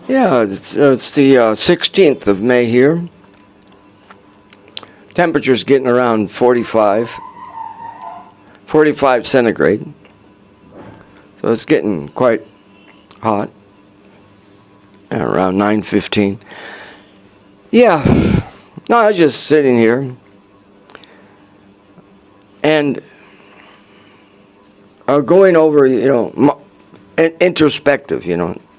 Yeah, it's the 16th of May here. Temperature's getting around 45 centigrade. So it's getting quite hot. Around 9:15. Yeah, no, I was just sitting here and going over, introspective,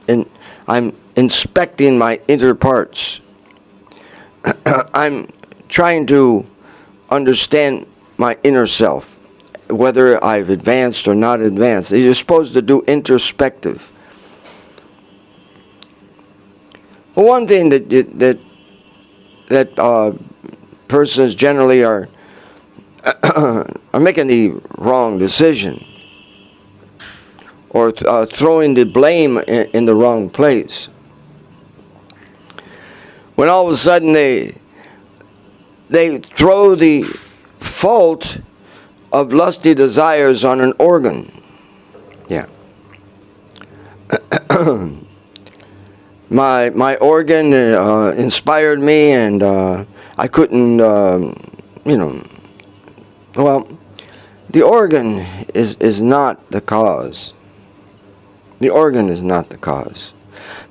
and I'm inspecting my inner parts. I'm trying to understand my inner self, whether I've advanced or not advanced. You're supposed to do introspective. Well, one thing that persons generally are making the wrong decision, or throwing the blame in the wrong place. When all of a sudden they throw the fault of lusty desires on an organ. Yeah. My organ inspired me, and I couldn't, well, the organ is not the cause. The organ is not the cause.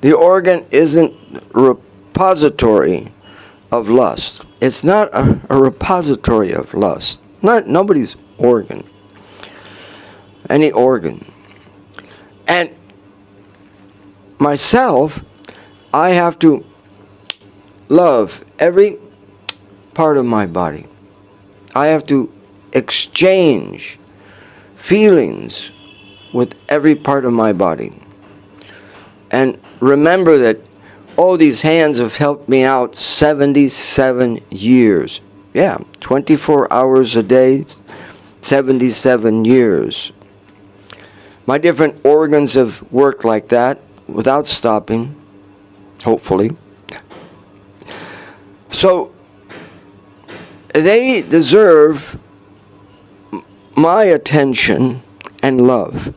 The organ isn't a repository of lust. It's not a repository of lust. Nobody's organ. Any organ. And myself, I have to love every part of my body. I have to exchange feelings with every part of my body. And remember that, these hands have helped me out 77 years. Yeah, 24 hours a day, 77 years. My different organs have worked like that without stopping, hopefully. So, they deserve my attention and love.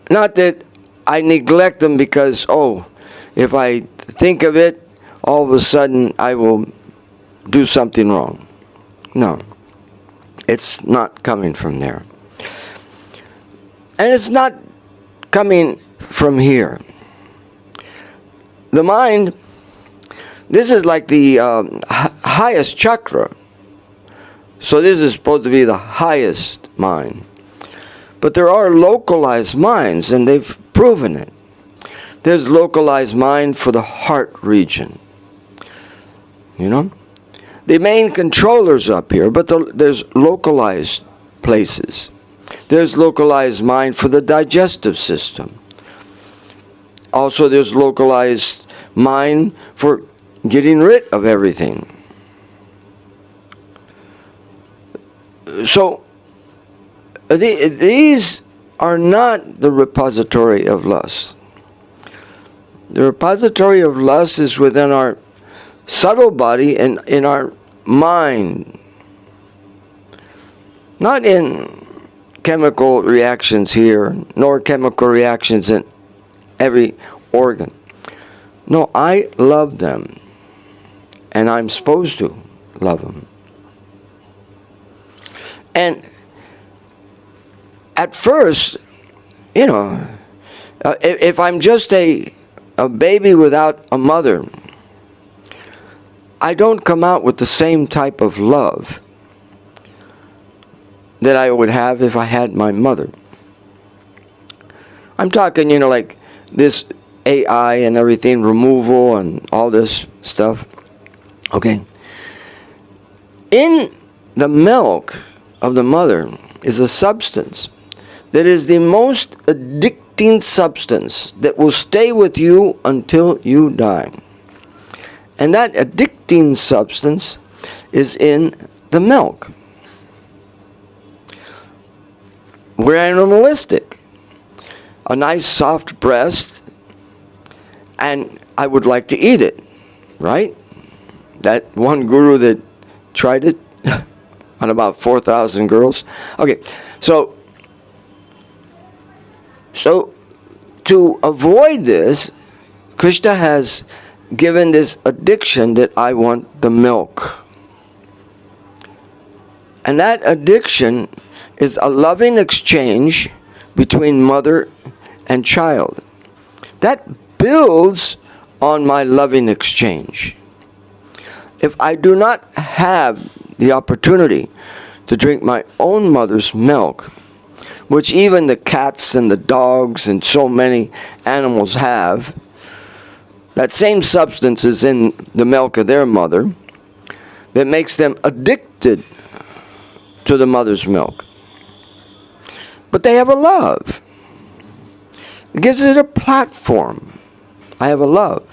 Not that I neglect them because, if I think of it, all of a sudden I will do something wrong. No. It's not coming from there. And it's not coming from here. The mind, this is like the highest chakra. So this is supposed to be the highest mind. But there are localized minds, and they've proven it. There's localized mind for the heart region. The main controller's up here, but there's localized places. There's localized mind for the digestive system. Also, there's localized mind for getting rid of everything. So, these are not the repository of lust. The repository of lust is within our subtle body and in our mind. Not in chemical reactions here, nor chemical reactions in every organ. No, I love them. And I'm supposed to love them. And at first, if I'm just a baby without a mother, I don't come out with the same type of love that I would have if I had my mother. I'm talking, like this AI and everything, removal and all this stuff. Okay. In the milk of the mother is a substance that is the most addicting substance that will stay with you until you die. And that addicting substance is in the milk. We're animalistic. A nice soft breast, and I would like to eat it, right? That one guru that tried it on about 4,000 girls. Okay, so to avoid this, Krishna has given this addiction that I want the milk. And that addiction is a loving exchange between mother and child. That builds on my loving exchange. If I do not have the opportunity to drink my own mother's milk, which even the cats and the dogs and so many animals have, that same substance is in the milk of their mother that makes them addicted to the mother's milk. But they have a love. It gives it a platform. I have a love.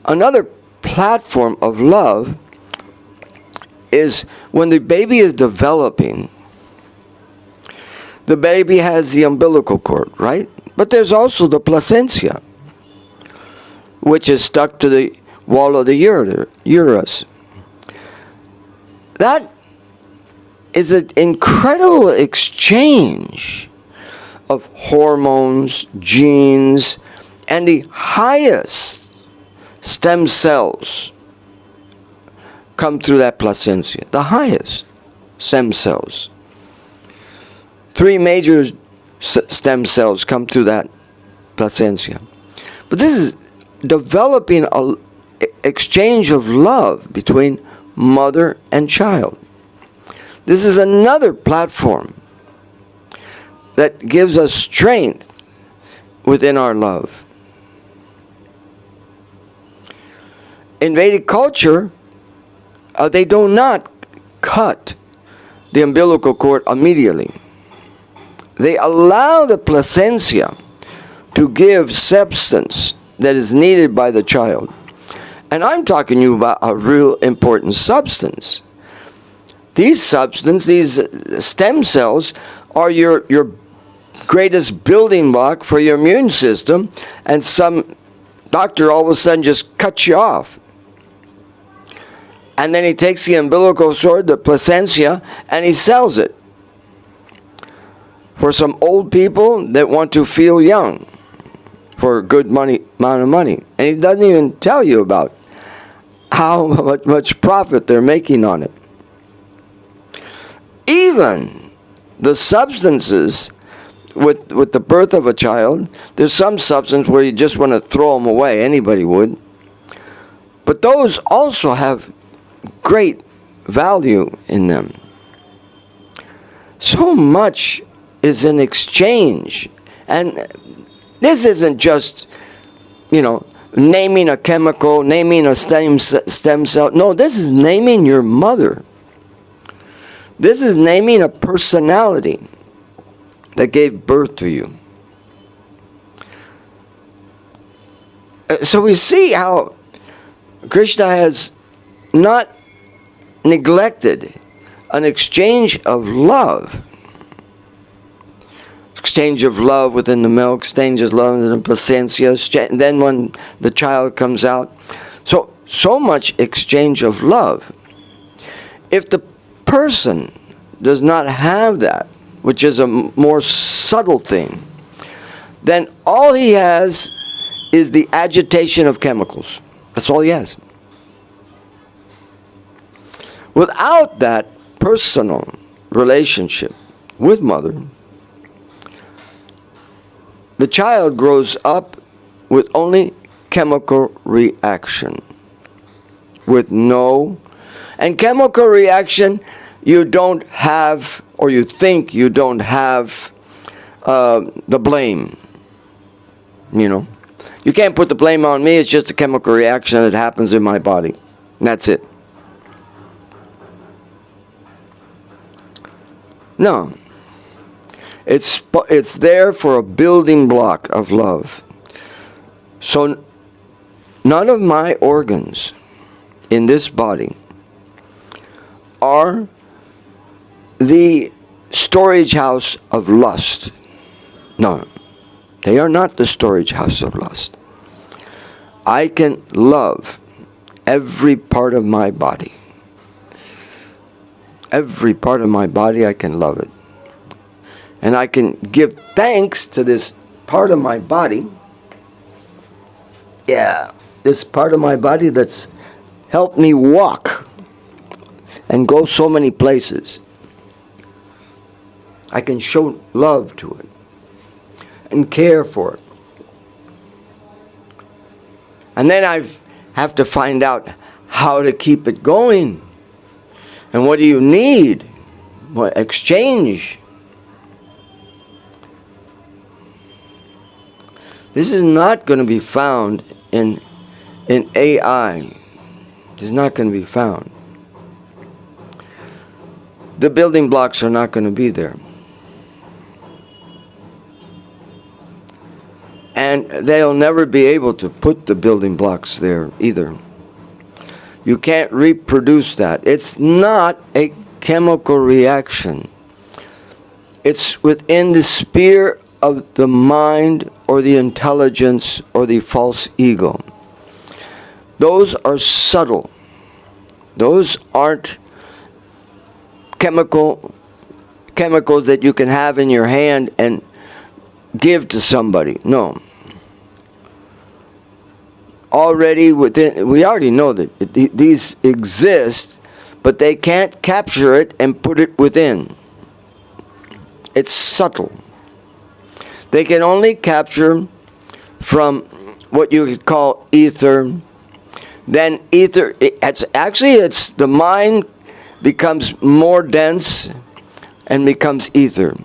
Another platform of love is when the baby is developing. The baby has the umbilical cord, right? But there's also the placentia, which is stuck to the wall of the uterus. That is an incredible exchange of hormones, genes, and the highest stem cells come through that placentia. The highest stem cells. 3 major stem cells come through that placentia. But this is developing an exchange of love between mother and child. This is another platform that gives us strength within our love. In Vedic culture, they do not cut the umbilical cord immediately. They allow the placentia to give substance that is needed by the child. And I'm talking to you about a real important substance. These stem cells are your greatest building block for your immune system, and some doctor all of a sudden just cuts you off. And then he takes the umbilical cord, the placentia, and he sells it for some old people that want to feel young for a good amount of money. And he doesn't even tell you about how much profit they're making on it. Even the substances with the birth of a child, there's some substance where you just want to throw them away. Anybody would. But those also have great value in them. So much is an exchange. And this isn't just, naming a chemical, naming a stem cell. No, this is naming your mother. This is naming a personality that gave birth to you. So we see how Krishna has not neglected an exchange of love. Exchange of love within the milk, exchange of love in the placentia, then when the child comes out. So much exchange of love. If the person does not have that, which is a more subtle thing, then all he has is the agitation of chemicals. That's all he has. Without that personal relationship with mother, the child grows up with only chemical reaction. And chemical reaction, you don't have, or you think you don't have the blame. You can't put the blame on me, it's just a chemical reaction that happens in my body. And that's it. No. It's there for a building block of love. So none of my organs in this body are the storage house of lust. No, they are not the storage house of lust. I can love every part of my body. Every part of my body, I can love it. and I can give thanks to this part of my body. Yeah, this part of my body that's helped me walk and go so many places. I can show love to it and care for it. And then I have to find out how to keep it going. And what do you need? What exchange? This is not going to be found in AI. It's not going to be found. The building blocks are not going to be there. And they'll never be able to put the building blocks there either. You can't reproduce that. It's not a chemical reaction. It's within the sphere of the mind or the intelligence or the false ego. Those are subtle. Those aren't chemicals that you can have in your hand and give to somebody. No. Already within, we already know that these exist, but they can't capture it and put it within. It's subtle. They can only capture from what you could call ether. Then ether, it's the mind becomes more dense and becomes ether.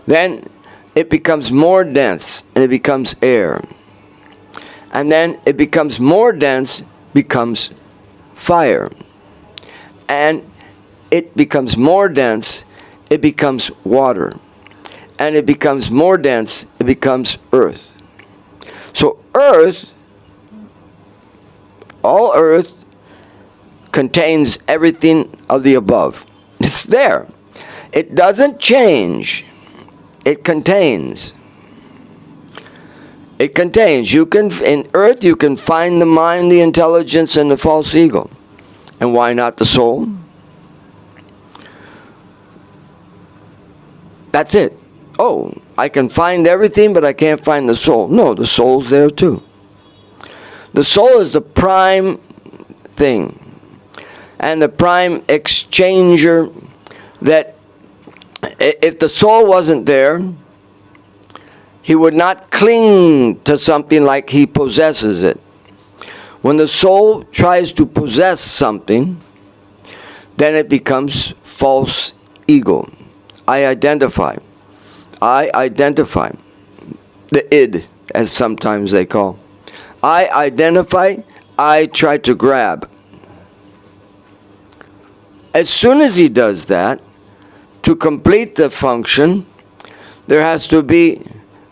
Then it becomes more dense and it becomes air. And then it becomes more dense, becomes fire. And it becomes more dense, it becomes water. And it becomes more dense, it becomes earth. So earth, all earth, contains everything of the above. It's there. It doesn't change. It contains. It contains. You can, in earth, you can find the mind, the intelligence, and the false ego. And why not the soul? That's it. Oh, I can find everything, but I can't find the soul. No, the soul's there too. The soul is the prime thing. And the prime exchanger that if the soul wasn't there, he would not cling to something like he possesses it. When the soul tries to possess something, then it becomes false ego. I identify. The id, as sometimes they call. I identify, I try to grab. As soon as he does that, to complete the function, there has to be,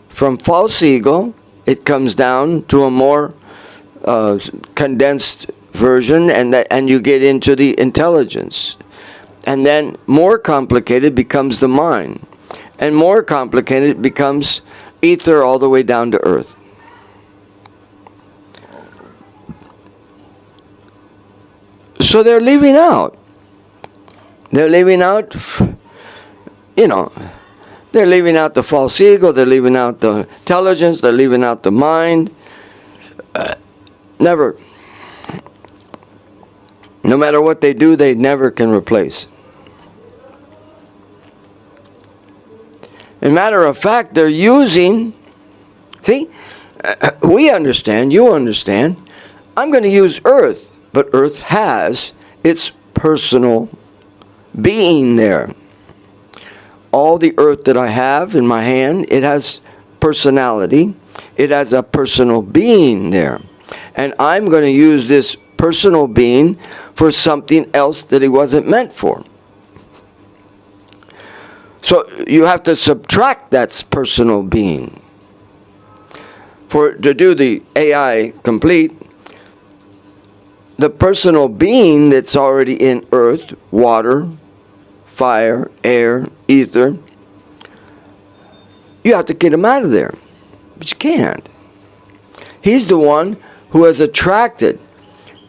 from false ego, it comes down to a more condensed version, and you get into the intelligence. And then more complicated becomes the mind. And more complicated becomes ether all the way down to earth. So they're leaving out. They're leaving out, they're leaving out the false ego, they're leaving out the intelligence, they're leaving out the mind. Never. No matter what they do, they never can replace. As a matter of fact, they're using, we understand, you understand, I'm going to use earth, but earth has its personal being there. All the earth that I have in my hand, it has personality. It has a personal being there. And I'm going to use this personal being for something else that it wasn't meant for. So you have to subtract that personal being. To do the AI complete, the personal being that's already in earth, water, fire, air, ether, you have to get him out of there. But you can't. He's the one who has attracted.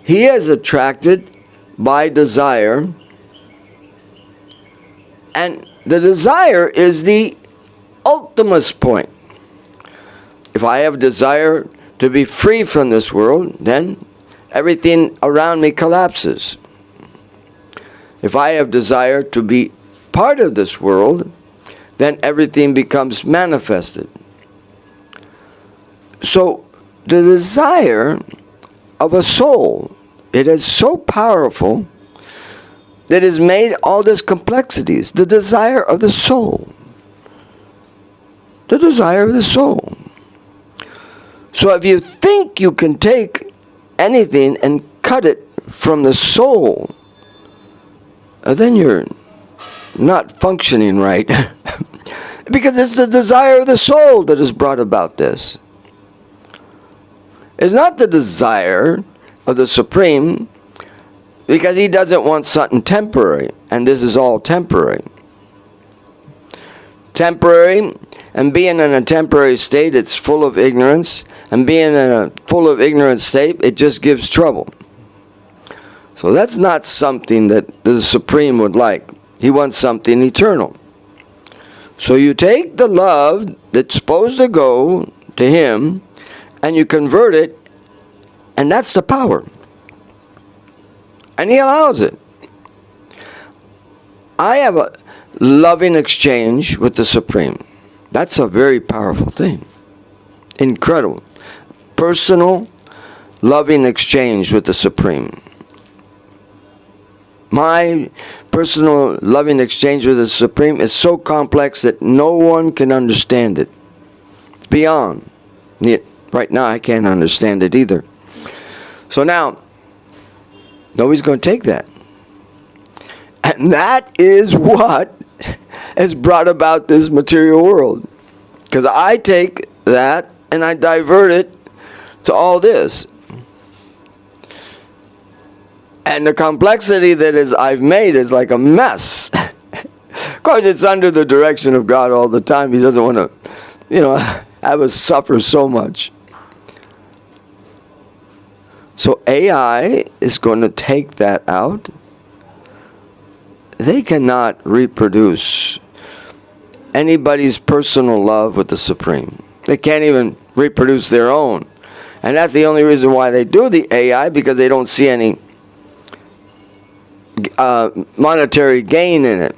He is attracted by desire. And the desire is the ultimate point. If I have desire to be free from this world, then everything around me collapses. If I have desire to be part of this world, then everything becomes manifested. So the desire of a soul, it is so powerful that has made all these complexities. The desire of the soul. The desire of the soul. So if you think you can take anything and cut it from the soul, then you're not functioning right. Because it's the desire of the soul that has brought about this. It's not the desire of the Supreme, because he doesn't want something temporary, and this is all temporary. Temporary, and being in a temporary state, it's full of ignorance, and being in a full of ignorant state, it just gives trouble. So that's not something that the Supreme would like. He wants something eternal. So you take the love that's supposed to go to him, and you convert it, and that's the power. And he allows it. I have a loving exchange with the Supreme. That's a very powerful thing. Incredible. Personal, loving exchange with the Supreme. My personal, loving exchange with the Supreme is so complex that no one can understand it. It's beyond. Right now, I can't understand it either. So now, nobody's going to take that. And that is what has brought about this material world. Because I take that and I divert it to all this. And the complexity that I've made is like a mess. Of course, it's under the direction of God all the time. He doesn't want to, have us suffer so much. So AI is going to take that out. They cannot reproduce anybody's personal love with the Supreme. They can't even reproduce their own. And that's the only reason why they do the AI, because they don't see any monetary gain in it.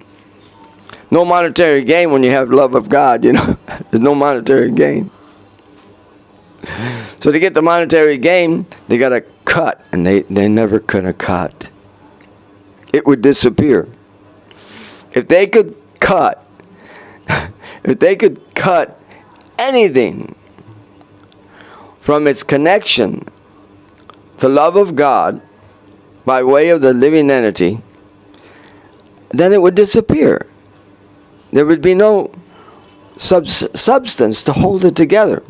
No monetary gain when you have love of God, There's no monetary gain. So to get the monetary gain, they got to cut, and they never could have cut. It would disappear. If they could cut, anything from its connection to love of God by way of the living entity, then it would disappear. There would be no substance to hold it together.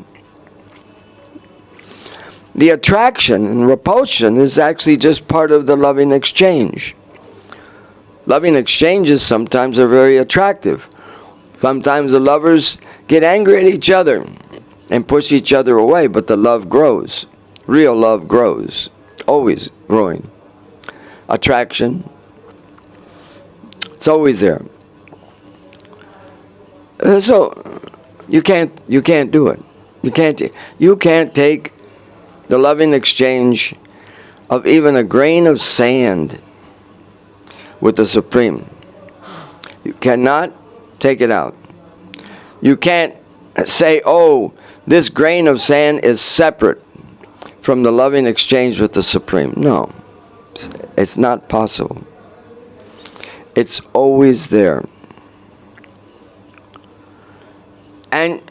The attraction and repulsion is actually just part of the loving exchange. Loving exchanges sometimes are very attractive. Sometimes the lovers get angry at each other and push each other away, but the love grows. Real love grows. Always growing. Attraction. It's always there. So you can't do it. You can't take the loving exchange of even a grain of sand with the Supreme. You cannot take it out. You can't say, oh, this grain of sand is separate from the loving exchange with the Supreme. No, it's not possible. It's always there. And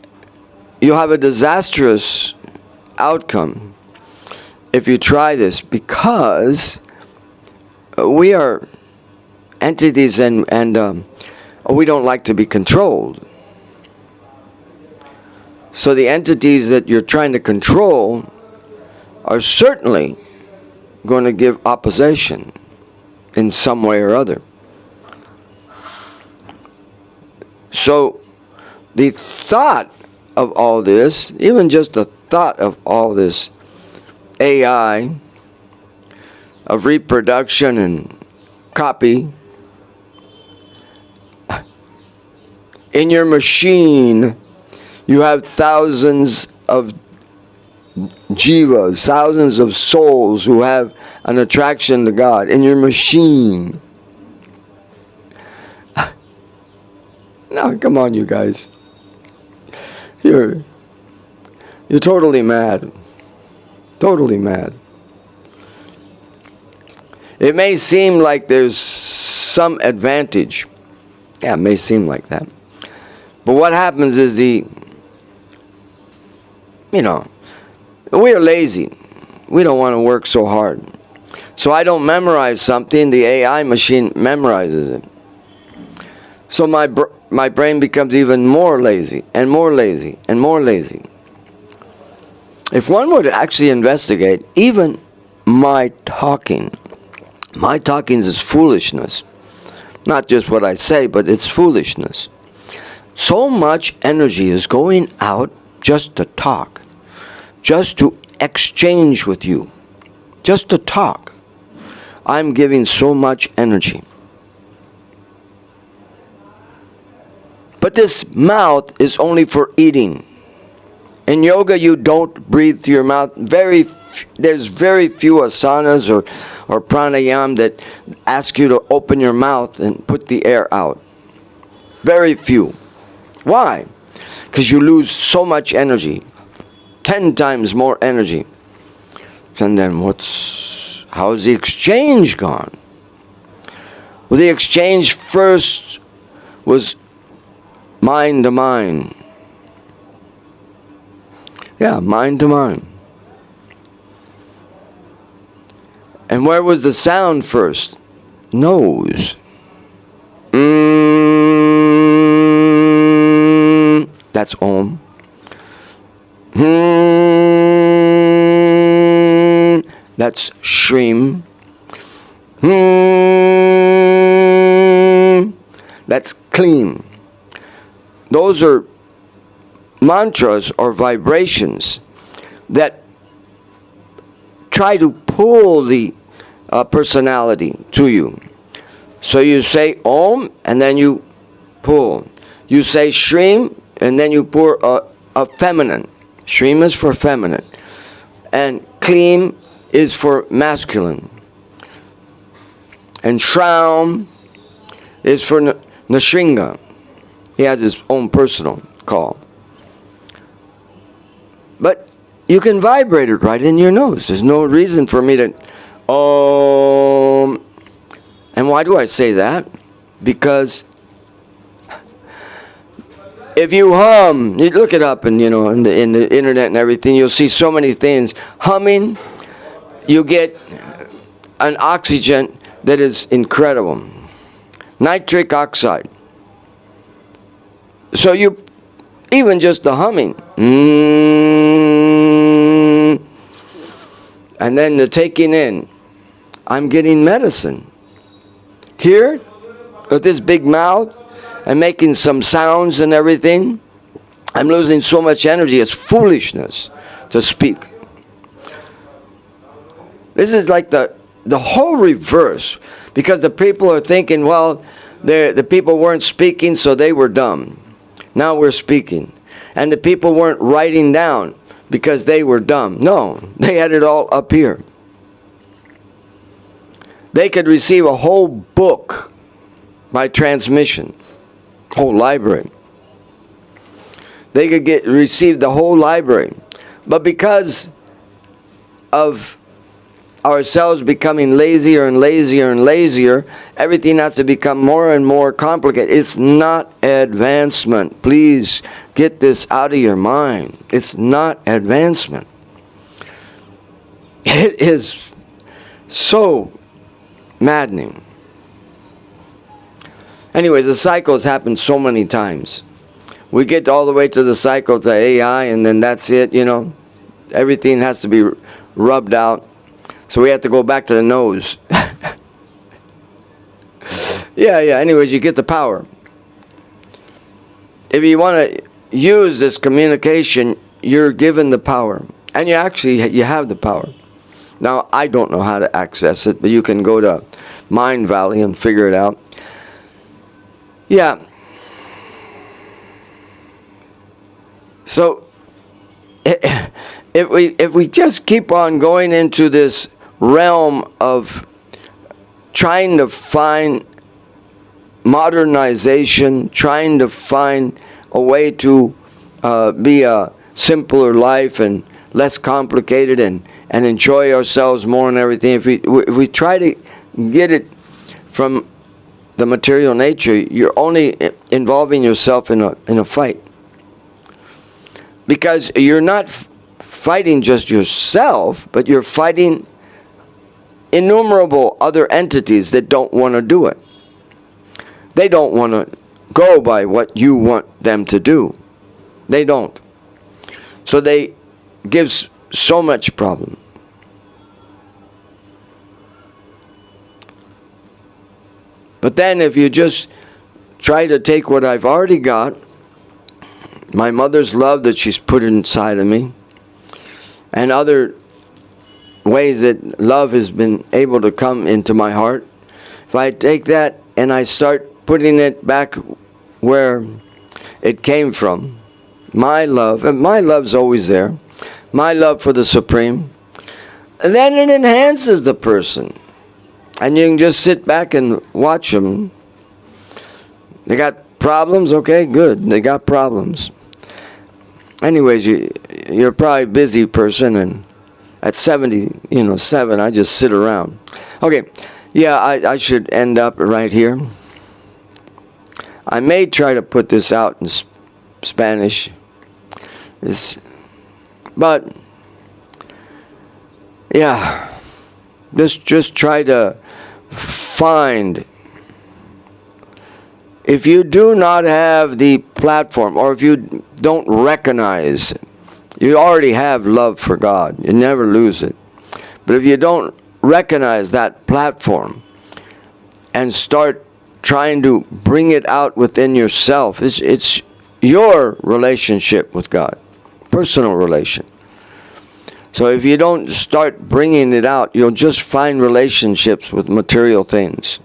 you'll have a disastrous outcome if you try this, because we are entities and we don't like to be controlled. So the entities that you're trying to control are certainly going to give opposition in some way or other. So the thought of all this, even just the thought of all this AI, of reproduction and copy, in your machine, you have thousands of jivas, thousands of souls who have an attraction to God in your machine. No, come on, you guys. You're totally mad. Totally mad. It may seem like there's some advantage. Yeah, it may seem like that. But what happens is we are lazy. We don't want to work so hard. So I don't memorize something, the AI machine memorizes it. So my brain becomes even more lazy, and more lazy, and more lazy. If one were to actually investigate, even my talking is foolishness. Not just what I say, but it's foolishness. So much energy is going out just to talk, just to exchange with you, just to talk. I'm giving so much energy. But this mouth is only for eating. In yoga, you don't breathe through your mouth. There's very few asanas or pranayam that ask you to open your mouth and put the air out. Very few. Why? Because you lose so much energy. 10 times more energy. And then how's the exchange gone? Well, the exchange first was mind to mind. Yeah, mind to mind. And where was the sound first? Nose. That's Om. That's Shrim. That's Clean. Those are mantras or vibrations that try to pull the personality to you. So you say Om and then you pull. You say Shrim and then you pour a feminine. Shrim is for feminine. And Kleem is for masculine. And Shraum is for Nrsinga. He has his own personal call. But you can vibrate it right in your nose. There's no reason for me to Om. And why do I say that? Because if you hum, you look it up and in the internet and everything, you'll see so many things. Humming, you get an oxygen that is incredible. Nitric oxide. So you, even just the humming, and then the taking in, I'm getting medicine. Here, with this big mouth, and making some sounds and everything, I'm losing so much energy. It's foolishness to speak. This is like the whole reverse, because the people are thinking, well, the people weren't speaking, so they were dumb. Now we're speaking. And the people weren't writing down because they were dumb. No, they had it all up here. They could receive a whole book by transmission, whole library. They could receive the whole library. But because of ourselves becoming lazier and lazier and lazier, everything has to become more and more complicated. It's not advancement. Please get this out of your mind. It's not advancement. It is so maddening. Anyways, the cycles happen so many times. We get all the way to the cycle to AI, and then that's it, Everything has to be rubbed out. So we have to go back to the nose. Yeah. Anyways, you get the power. If you want to use this communication, you're given the power. And you have the power. Now, I don't know how to access it, but you can go to Mind Valley and figure it out. Yeah. So if we just keep on going into this realm of trying to find modernization, trying to find a way to be a simpler life and less complicated, and enjoy ourselves more and everything, if we try to get it from the material nature, you're only involving yourself in a fight. Because you're not fighting just yourself, but you're fighting innumerable other entities that don't want to do it. They don't want to go by what you want them to do. They don't. So they give so much problem. But then if you just try to take what I've already got, my mother's love that she's put inside of me, and other ways that love has been able to come into my heart, if I take that and I start putting it back where it came from, my love, and my love's always there, my love for the Supreme, and then it enhances the person. And you can just sit back and watch them. They got problems? Okay, good. They got problems. Anyways, you're probably a busy person, and at 77, I just sit around. Okay, yeah, I should end up right here. I may try to put this out in Spanish. But, yeah, just try to find. If you do not have the platform, or if you don't recognize, you already have love for God. You never lose it. But if you don't recognize that platform and start trying to bring it out within yourself, it's your relationship with God, personal relation. So if you don't start bringing it out, you'll just find relationships with material things.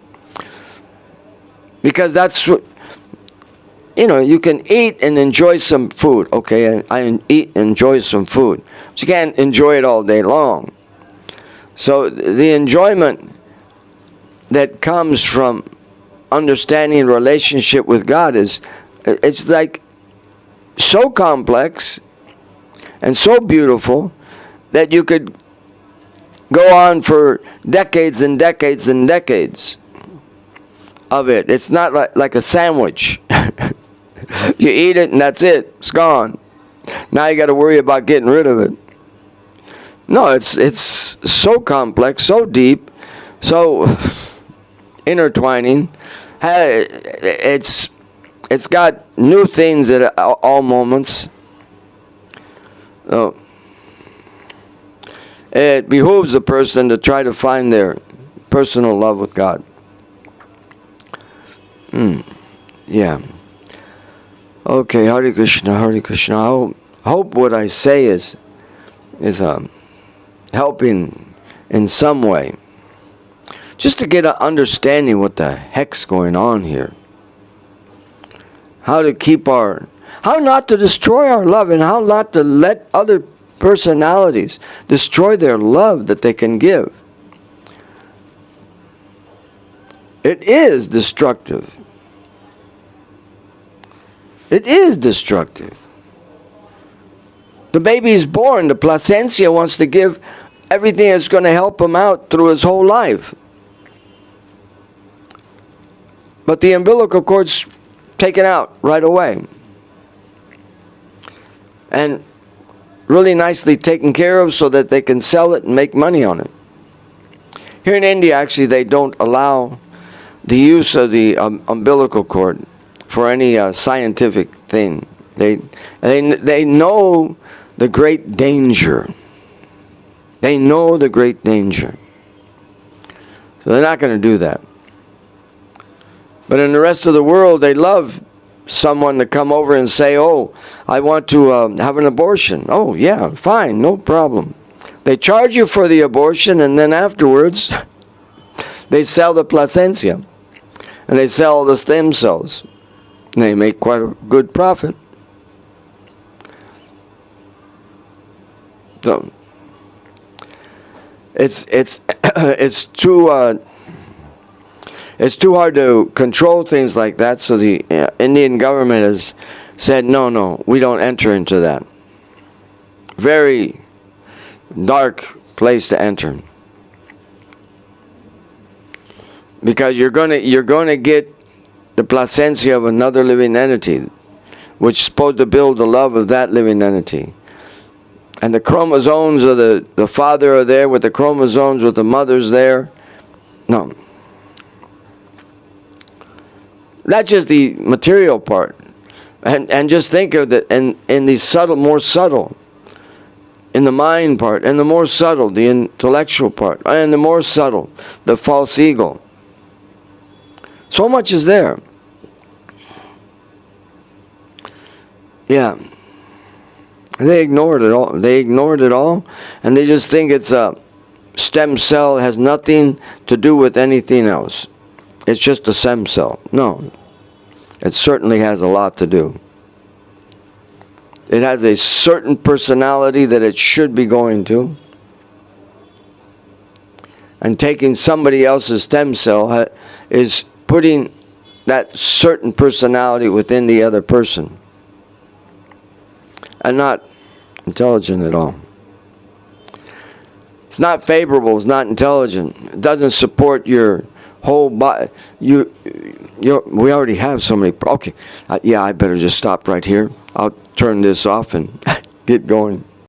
Because that's what, you can eat and enjoy some food. Okay, I eat and enjoy some food. But you can't enjoy it all day long. So the enjoyment that comes from understanding relationship with God it's like so complex and so beautiful that you could go on for decades and decades and decades of it. It's not like a sandwich. You eat it and that's it. It's gone. Now you got to worry about getting rid of it. No, it's so complex, so deep, so intertwining. It's got new things at all moments. So it behooves a person to try to find their personal love with God. Yeah. Okay, Hare Krishna, Hare Krishna. I hope what I say is helping in some way. Just to get an understanding what the heck's going on here. How not to destroy our love, and how not to let other personalities destroy their love that they can give. It is destructive. It is destructive. The baby is born. The placencia wants to give everything that's going to help him out through his whole life. But the umbilical cord's taken out right away. And really nicely taken care of so that they can sell it and make money on it. Here in India, actually, they don't allow the use of the umbilical cord for any scientific thing. They know the great danger. They know the great danger. So they're not going to do that. But in the rest of the world, they love someone to come over and say, oh, I want to have an abortion. Oh, yeah, fine, no problem. They charge you for the abortion, and then afterwards, they sell the placencia. And they sell the stem cells. And they make quite a good profit. So it's it's too hard to control things like that. So the Indian government has said, no, we don't enter into that. Very dark place to enter, because you're gonna get the placencia of another living entity, which is supposed to build the love of that living entity. And the chromosomes of the father are there with the chromosomes with the mother's there. No. That's just the material part. And just think of it in the subtle, more subtle, in the mind part, and the more subtle, the intellectual part, and the more subtle, the false ego. So much is there. Yeah. They ignored it all. They ignored it all, and they just think it's a stem cell. It has nothing to do with anything else. It's just a stem cell. No. It certainly has a lot to do. It has a certain personality that it should be going to. And taking somebody else's stem cell is putting that certain personality within the other person. And not intelligent at all. It's not favorable. It's not intelligent. It doesn't support your whole body. We already have so many. Okay, yeah, I better just stop right here. I'll turn this off and get going.